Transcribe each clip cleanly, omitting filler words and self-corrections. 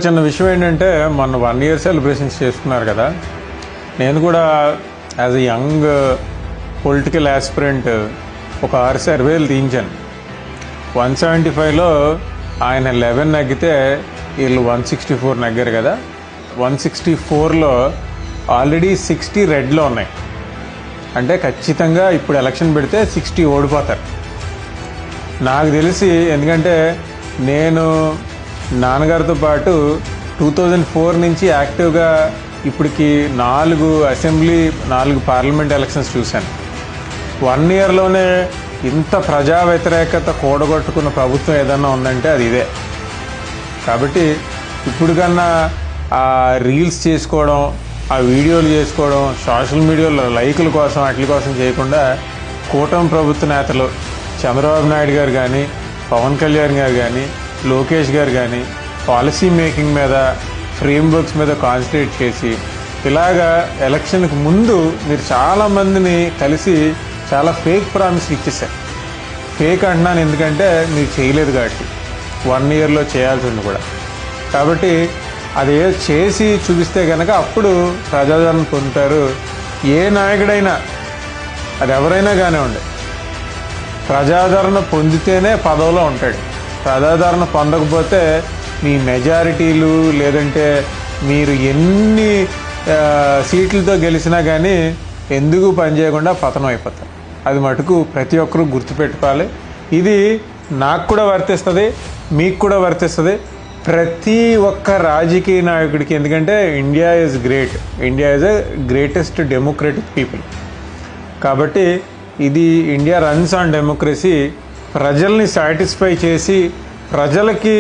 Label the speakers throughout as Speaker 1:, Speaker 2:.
Speaker 1: చిన్న విషయం ఏంటంటే మొన్న 1 year సెలబ్రేషన్స్ చేసుకున్నారు కదా. నేను కూడా as a young political aspirant ఒక 6 సర్వేలు తీయించాను. 175లో ఆయన 11 నెగ్గితే వీళ్ళు 164 నెగ్గారు కదా. 164లో ఆల్రెడీ 60 రెడ్లో ఉన్నాయి. అంటే ఖచ్చితంగా ఇప్పుడు ఎలక్షన్ పెడితే 60 ఓడిపోతారు నాకు తెలిసి. ఎందుకంటే నేను నాన్నగారితో పాటు 2004 నుంచి యాక్టివ్గా ఇప్పటికి 4 అసెంబ్లీ 4 పార్లమెంట్ ఎలక్షన్స్ చూశాను. 1 yearలోనే ఇంత ప్రజా వ్యతిరేకత కూడగొట్టుకున్న ప్రభుత్వం ఏదన్నా ఉందంటే అది ఇదే. కాబట్టి ఇప్పుడు కన్నా ఆ రీల్స్ చేసుకోవడం, ఆ వీడియోలు చేసుకోవడం, సోషల్ మీడియాలో లైకుల కోసం వాటి కోసం చేయకుండా కూటమి ప్రభుత్వ నేతలు చంద్రబాబు నాయుడు గారు కానీ, పవన్ కళ్యాణ్ గారు కానీ, లోకేష్ గారు కానీ పాలసీ మేకింగ్ మీద, ఫ్రేమ్వర్క్స్ మీద కాన్సన్ట్రేట్ చేసి ఇలాగా ఎలక్షన్కి ముందు మీరు చాలామందిని కలిసి చాలా ఫేక్ ప్రామిస్లు ఇచ్చేసారు. ఫేక్ అంటున్నాను ఎందుకంటే మీరు చేయలేదు కాబట్టి, 1 yearలో చేయాల్సి ఉంది కూడా. కాబట్టి అది చేసి చూపిస్తే కనుక అప్పుడు ప్రజాదరణ పొందుతారు. ఏ నాయకుడైనా అది ఎవరైనా కానివ్వండి, ప్రజాదరణ పొందితేనే పదవిలో ఉంటాడు. ప్రజాదరణ పొందకపోతే మీ మెజారిటీలు లేదంటే మీరు ఎన్ని సీట్లతో గెలిచినా కానీ ఎందుకు పనిచేయకుండా పతనం అయిపోతారు. అది మటుకు ప్రతి ఒక్కరూ గుర్తుపెట్టుకోవాలి. ఇది నాకు కూడా వర్తిస్తుంది, మీకు కూడా వర్తిస్తుంది, ప్రతి ఒక్క రాజకీయ నాయకుడికి. ఎందుకంటే India is great, India is a greatest democratic people. కాబట్టి ఇది ఇండియా రన్స్ ఆన్ డెమోక్రసీ. ప్రజల్ని సాటిస్ఫై చేసి ప్రజలకి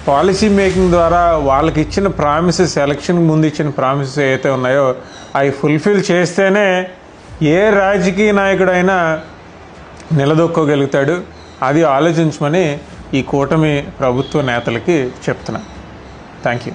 Speaker 1: పాలసీ మేకింగ్ ద్వారా వాళ్ళకి ఇచ్చిన ప్రామిసెస్, ఎలక్షన్కి ముందు ఇచ్చిన ప్రామిసెస్ ఏవైతే ఉన్నాయో అవి ఫుల్ఫిల్ చేస్తేనే ఏ రాజకీయ నాయకుడైనా నిలదొక్కోగలుగుతాడు. అది ఆలోచించమని ఈ కూటమి ప్రభుత్వ నేతలకి చెప్తున్నా. Thank you.